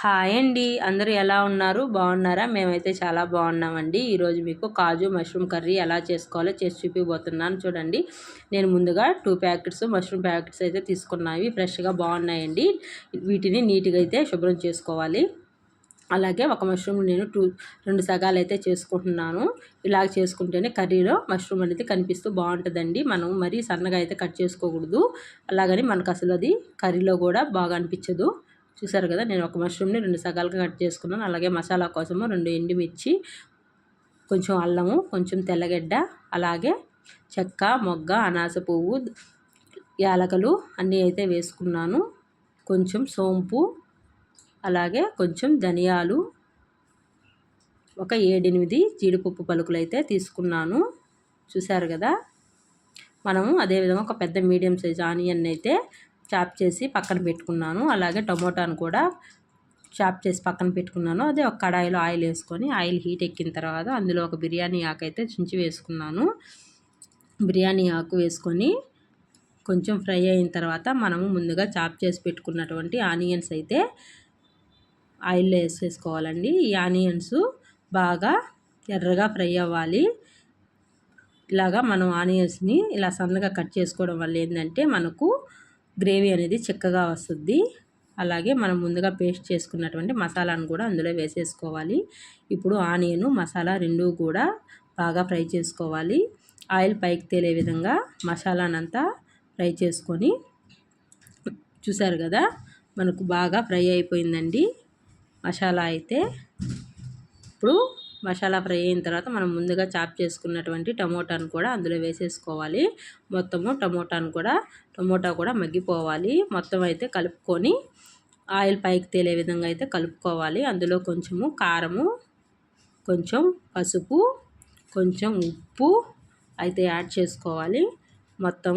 Hi అండి, అందరూ ఎలా ఉన్నారు? బాగున్నారా? మేమైతే చాలా బాగున్నామండి. ఈరోజు మీకు కాజు మష్రూమ్ కర్రీ ఎలా చేసుకోవాలో చేసి చూపిపోతున్నాను చూడండి. నేను ముందుగా 2 ప్యాకెట్స్ మష్రూమ్ ప్యాకెట్స్ అయితే తీసుకున్నాయి. ఫ్రెష్గా బాగున్నాయండి. వీటిని నీట్గా అయితే శుభ్రం చేసుకోవాలి. అలాగే ఒక మష్రూమ్ నేను 2 సగాలు అయితే చేసుకుంటున్నాను. ఇలా చేసుకుంటేనే కర్రీలో మష్రూమ్ అనేది కనిపిస్తూ బాగుంటుందండి. మనం మరీ సన్నగా అయితే కట్ చేసుకోకూడదు. అలాగని మనకు అసలు అది కర్రీలో కూడా బాగా అనిపించదు. చూసారు కదా, నేను ఒక మష్రూమ్ని 2 సగాలుగా కట్ చేసుకున్నాను. అలాగే మసాలా కోసము 2 ఎండుమిర్చి, కొంచెం అల్లము, కొంచెం తెల్లగడ్డ, అలాగే చెక్క, మొగ్గ, అనాస పువ్వు, యాలకులు అన్నీ అయితే వేసుకున్నాను. కొంచెం సోంపు, అలాగే కొంచెం ధనియాలు, ఒక 7-8 జీడిపప్పు పలుకులు అయితే తీసుకున్నాను. చూసారు కదా, మనము అదేవిధంగా ఒక పెద్ద మీడియం సైజ్ ఆనియన్ అయితే చాప్ చేసి పక్కన పెట్టుకున్నాను. అలాగే టమోటాను కూడా చాప్ చేసి పక్కన పెట్టుకున్నాను. అదే ఒక కడాయిలో ఆయిల్ వేసుకొని, ఆయిల్ హీట్ ఎక్కిన తర్వాత అందులో ఒక బిర్యానీ ఆకు అయితే చుంచి వేసుకున్నాను. బిర్యానీ ఆకు వేసుకొని కొంచెం ఫ్రై అయిన తర్వాత మనము ముందుగా చాప్ చేసి పెట్టుకున్నటువంటి ఆనియన్స్ అయితే ఆయిల్లో వేసేసుకోవాలండి. ఈ ఆనియన్స్ బాగా ఎర్రగా ఫ్రై అవ్వాలి. ఇలాగా మనం ఆనియన్స్ని ఇలా సన్నగా కట్ చేసుకోవడం వల్ల ఏంటంటే మనకు గ్రేవీ అనేది చిక్కగా వస్తుంది. అలాగే మనం ముందుగా పేస్ట్ చేసుకున్నటువంటి మసాలాను కూడా అందులో వేసేసుకోవాలి. ఇప్పుడు ఆనియన్, మసాలా రెండూ కూడా బాగా ఫ్రై చేసుకోవాలి. ఆయిల్ పైకి తేలే విధంగా మసాలానంతా ఫ్రై చేసుకొని, చూసారు కదా, మనకు బాగా ఫ్రై అయిపోయిందండి మసాలా అయితే. ఇప్పుడు మసాలా ఫ్రై అయిన తర్వాత మనం ముందుగా చాప్ చేసుకున్నటువంటి టమోటాను కూడా అందులో వేసేసుకోవాలి. మొత్తము టమోటా కూడా మగ్గిపోవాలి. మొత్తం అయితే కలుపుకొని ఆయిల్ పైకి తేలే విధంగా అయితే కలుపుకోవాలి. అందులో కొంచెము కారము, కొంచెం పసుపు, కొంచెం ఉప్పు అయితే యాడ్ చేసుకోవాలి. మొత్తం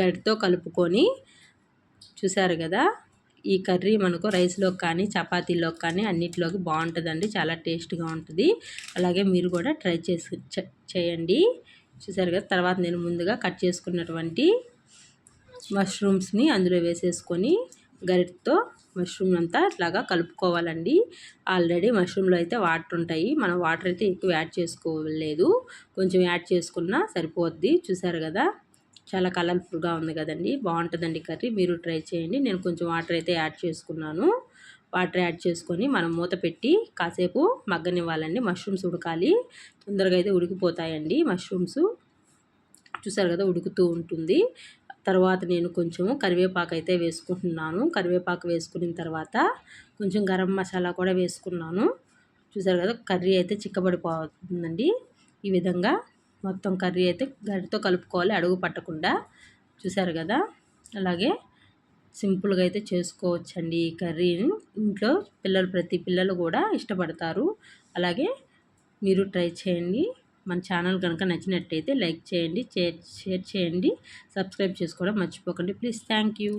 గరిటతో కలుపుకొని, చూసారు కదా, ఈ కర్రీ మనకు రైస్లోకి కానీ చపాతీలోకి కానీ అన్నిటిలోకి బాగుంటుందండి. చాలా టేస్ట్గా ఉంటుంది. అలాగే మీరు కూడా ట్రై చేయండి. చూసారు కదా, తర్వాత నేను ముందుగా కట్ చేసుకున్నటువంటి మష్రూమ్స్ని అందులో వేసేసుకొని గరిటతో మష్రూమ్ అంతా ఇట్లాగా కలుపుకోవాలండి. ఆల్రెడీ మష్రూమ్లో అయితే వాటర్ ఉంటాయి. మనం వాటర్ అయితే ఎక్కువ యాడ్ చేసుకోలేదు, కొంచెం యాడ్ చేసుకున్నా సరిపోద్ది. చూసారు కదా, చాలా కలర్ఫుల్గా ఉంది కదండి. బాగుంటుందండి కర్రీ, మీరు ట్రై చేయండి. నేను కొంచెం వాటర్ అయితే యాడ్ చేసుకున్నాను. వాటర్ యాడ్ చేసుకొని మనం మూత పెట్టి కాసేపు మగ్గనివ్వాలండి. మష్రూమ్స్ ఉడకాలి. తొందరగా అయితే ఉడికిపోతాయండి మష్రూమ్స్. చూసారు కదా, ఉడుకుతూ ఉంటుంది. తర్వాత నేను కొంచెము కరివేపాకు అయితే వేసుకుంటున్నాను. కరివేపాకు వేసుకున్న తర్వాత కొంచెం గరం మసాలా కూడా వేసుకున్నాను. చూసారు కదా, కర్రీ అయితే చిక్కబడిపోతుందండి. ఈ విధంగా మొత్తం కర్రీ అయితే గరిటతో కలుపుకోవాలి, అడుగు పట్టకుండా. చూసారు కదా, అలాగే సింపుల్గా అయితే చేసుకోవచ్చండి ఈ కర్రీని. ఇంట్లో ప్రతి పిల్లలు కూడా ఇష్టపడతారు. అలాగే మీరు ట్రై చేయండి. మన ఛానల్ కనుక నచ్చినట్టయితే లైక్ చేయండి, షేర్ చేయండి, సబ్స్క్రైబ్ చేసుకోవడం మర్చిపోకండి ప్లీజ్. Thank you.